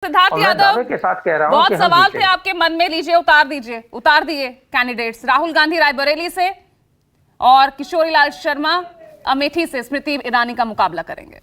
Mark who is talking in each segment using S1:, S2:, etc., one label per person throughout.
S1: सिद्धार्थ यादव
S2: के साथ कह रहा हूं
S1: बहुत
S2: कि
S1: सवाल थे आपके मन में, लीजिए उतार दिए कैंडिडेट्स। राहुल गांधी रायबरेली से और किशोरीलाल शर्मा अमेठी से स्मृति ईरानी का मुकाबला करेंगे।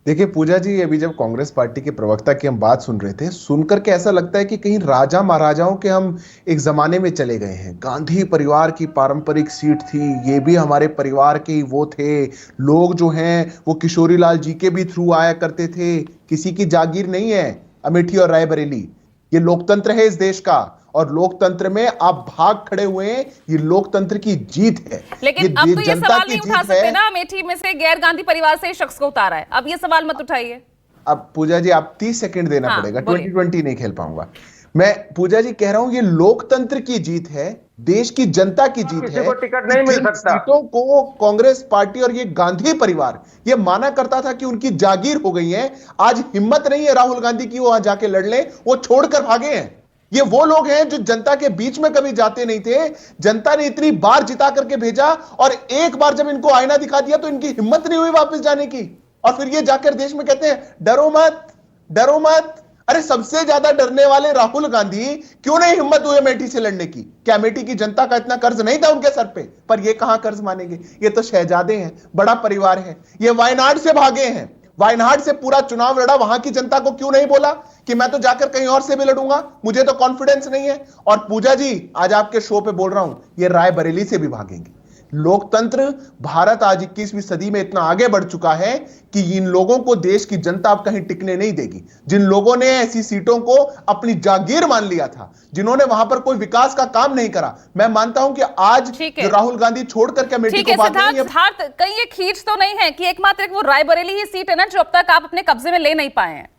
S3: देखिए पूजा जी, अभी जब कांग्रेस पार्टी के प्रवक्ता की हम बात सुन रहे थे, सुनकर के ऐसा लगता है कि कहीं राजा महाराजाओं के हम एक जमाने में चले गए हैं। गांधी परिवार की पारंपरिक सीट थी, ये भी हमारे परिवार के ही वो थे। लोग जो हैं वो किशोरीलाल जी के भी थ्रू आया करते थे। किसी की जागीर नहीं है अमेठी और रायबरेली। ये लोकतंत्र है इस देश का, और लोकतंत्र में आप भाग खड़े हुए हैं। ये लोकतंत्र की जीत है।
S1: लेकिन अब तो ये सवाल नहीं उठा सकते ना, अमेठी में से गैर गांधी परिवार से शख्स को उतारा है, अब ये सवाल मत उठाइए।
S3: अब पूजा जी आप 30 सेकंड देना पड़ेगा, 2020 नहीं खेल पाऊंगा मैं। पूजा जी कह रहा हूं ये लोकतंत्र की जीत है, देश की जनता की जीत है।
S2: को टिकट नहीं मिल सकता।
S3: सीटों को कांग्रेस पार्टी और ये गांधी परिवार ये माना करता था कि उनकी जागीर हो गई है। आज हिम्मत नहीं है राहुल गांधी की वो वहां जाके लड़ ले, वो छोड़कर भागे हैं। ये वो लोग हैं जो जनता के बीच में कभी जाते नहीं थे। जनता ने इतनी बार जिता करके भेजा, और एक बार जब इनको आईना दिखा दिया तो इनकी हिम्मत नहीं हुई वापस जाने की। और फिर ये जाकर देश में कहते हैं डरो मत, डरो मत। अरे सबसे ज्यादा डरने वाले राहुल गांधी क्यों नहीं हिम्मत हुई अमेठी से लड़ने की? क्या अमेठी की जनता का इतना कर्ज नहीं था उनके सर पे? पर ये कहां कर्ज मानेंगे? ये तो शहजादे हैं, बड़ा परिवार है। ये वायनाड से भागे हैं, वायनाड से पूरा चुनाव लड़ा। वहां की जनता को क्यों नहीं बोला कि मैं तो जाकर कहीं और से भी लड़ूंगा, मुझे तो कॉन्फिडेंस नहीं है? और पूजा जी आज आपके शो पे बोल रहा हूं, ये रायबरेली से भी भागेंगे। लोकतंत्र, भारत आज 21वीं सदी में इतना आगे बढ़ चुका है कि इन लोगों को देश की जनता अब कहीं टिकने नहीं देगी। जिन लोगों ने ऐसी सीटों को अपनी जागीर मान लिया था, जिन्होंने वहां पर कोई विकास का काम नहीं करा, मैं मानता हूं कि आज जो राहुल गांधी छोड़ करके अमेठी को बात नहीं है।
S1: सिद्धार्थ, कहीं ये खींच तो नहीं है कि एकमात्र एक वो रायबरेली ही सीट है ना जो अब तक आप अपने कब्जे में ले नहीं पाए हैं,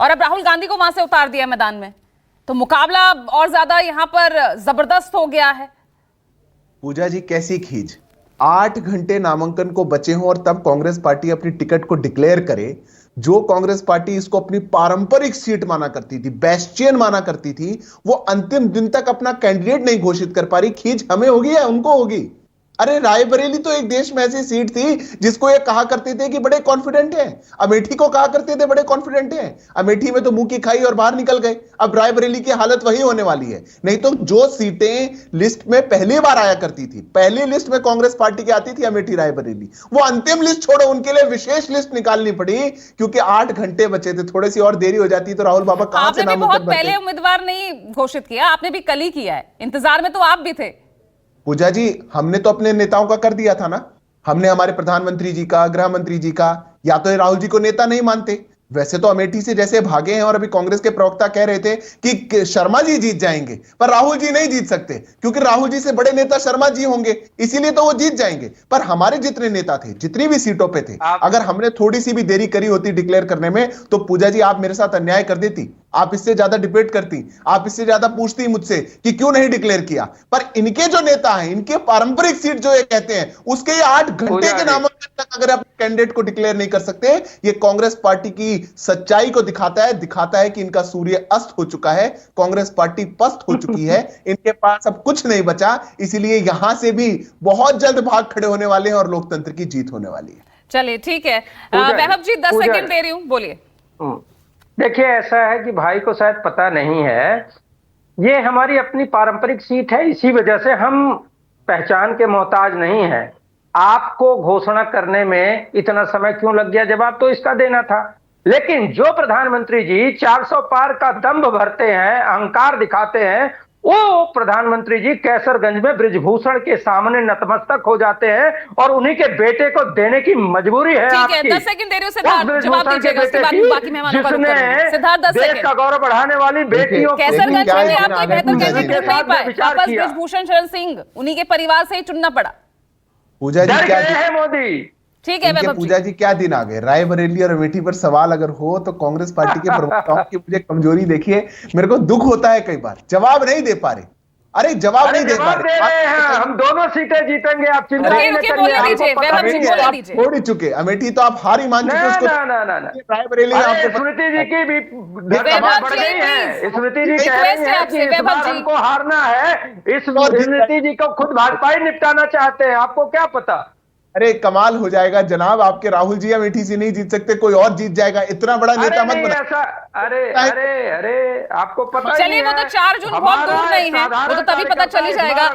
S1: और अब राहुल गांधी को वहां से उतार दिया मैदान में, तो मुकाबला और ज्यादा यहां पर जबरदस्त हो गया है।
S3: पूजा जी कैसी खींच? 8 घंटे नामांकन को बचे हों और तब कांग्रेस पार्टी अपनी टिकट को डिक्लेयर करे। जो कांग्रेस पार्टी इसको अपनी पारंपरिक सीट माना करती थी, बेस्टियन माना करती थी, वो अंतिम दिन तक अपना कैंडिडेट नहीं घोषित कर पा रही। खींच हमें होगी या उनको होगी? अरे रायबरेली तो एक देश में ऐसी सीट थी जिसको ये कहा करते थे कि बड़े कॉन्फिडेंट हैं। अमेठी को कहा करते थे बड़े कॉन्फिडेंट हैं। अमेठी में तो मुंह की खाई और बाहर निकल गए। अब रायबरेली की हालत वही होने वाली है। नहीं तो जो सीटें लिस्ट में पहली बार आया करती थी, पहली लिस्ट में कांग्रेस पार्टी की आती थी अमेठी रायबरेली, वो अंतिम लिस्ट छोड़ो, उनके लिए विशेष लिस्ट निकालनी पड़ी, क्योंकि 8 घंटे बचे थे। थोड़ी सी और देरी हो जाती तो राहुल बाबा कहां से नामांकन
S1: बहुत पहले उम्मीदवार नहीं घोषित किया, आपने भी कल ही किया है। इंतजार में तो आप भी थे।
S3: पूजा जी हमने तो अपने नेताओं का कर दिया था ना। हमने हमारे प्रधानमंत्री जी का, गृह मंत्री जी का। या तो राहुल जी को नेता नहीं मानते। वैसे तो अमेठी से जैसे भागे हैं, और अभी कांग्रेस के प्रवक्ता कह रहे थे कि शर्मा जी जीत जाएंगे, पर राहुल जी नहीं जीत सकते, क्योंकि राहुल जी से बड़े नेता शर्मा जी होंगे, इसीलिए तो वो जीत जाएंगे। पर हमारे जितने नेता थे, जितनी भी सीटों पे थे, अगर हमने थोड़ी सी भी देरी करी होती डिक्लेयर करने में, तो पूजा जी आप मेरे साथ अन्याय कर देती। आप इससे ज्यादा डिबेट करती, आप इससे ज्यादा पूछती मुझसे कि क्यों नहीं डिक्लेयर किया। पर इनके जो नेता हैं, इनके पारंपरिक सीट जो ये कहते हैं, उसके 8 घंटे के नामांकन तक अगर आप कैंडिडेट को डिक्लेयर नहीं कर सकते, ये कांग्रेस पार्टी की सच्चाई को दिखाता है कि इनका सूर्य अस्त हो चुका है, कांग्रेस पार्टी पस्त हो चुकी है, इनके पास अब कुछ नहीं बचा। इसीलिए यहां से भी बहुत जल्द भाग खड़े होने वाले हैं और लोकतंत्र की जीत होने वाली है।
S1: चलिए ठीक है, वैभव जी 10 सेकंड दे रही हूं, बोलिए।
S2: देखिए ऐसा है कि भाई को शायद पता नहीं है, ये हमारी अपनी पारंपरिक सीट है, इसी वजह से हम पहचान के मोहताज नहीं है। आपको घोषणा करने में इतना समय क्यों लग गया? जवाब तो इसका देना था। लेकिन जो प्रधानमंत्री जी 400 पार का दंभ भरते हैं, अहंकार दिखाते हैं, वो प्रधानमंत्री जी कैसरगंज में ब्रिजभूषण के सामने नतमस्तक हो जाते हैं, और उन्हीं के बेटे को देने की मजबूरी है।
S1: ठीक है, 10 सेकंड दे रही हूं सिद्धार्थ, जवाब दीजिएगा, उसके बाद बाकी मेहमानों का रुख करेंगे। सिद्धार्थ 10 सेकंड।
S2: देश का गौरव बढ़ाने वाली बेटियों
S1: कैसरगंज में आप कोई बेहतर कैंडिडेट नहीं पाए, वापस ब्रिजभूषण शरण सिंह उन्हीं के परिवार से ही चुनना पड़ा।
S3: पूजा जी क्या
S2: है मोदी?
S1: ठीक है वैभव जी।
S3: पूजा जी क्या दिन आ गए? रायबरेली और अमेठी पर सवाल अगर हो तो कांग्रेस पार्टी के प्रवक्ताओं की मुझे कमजोरी देखिए, मेरे को दुख होता है कई बार, जवाब नहीं दे पा रहे। अरे जवाब नहीं दे पा रहे।
S2: हम दोनों सीटें जीतेंगे, आप चिंता नहीं
S1: करिए।
S3: छोड़ ही चुके अमेठी, तो आप हार ही मान चुके उसको। रायबरेली
S2: स्मृति जी की भी बढ़ गई है। स्मृति जी कह रही है कि इस बार हमको हारना है। इस स्मृति जी को खुद भाजपा ही निपटाना चाहते हैं, आपको क्या पता?
S3: अरे कमाल हो जाएगा जनाब, आपके राहुल जी अमेठी से नहीं जीत सकते, कोई और जीत जाएगा, इतना बड़ा नेता मत बना।
S2: ऐसा, अरे अरे अरे, आपको पता ही
S1: चलिए, वो तो 4 जून बहुत दूर नहीं है, वो तो तभी पता चल ही जाएगा।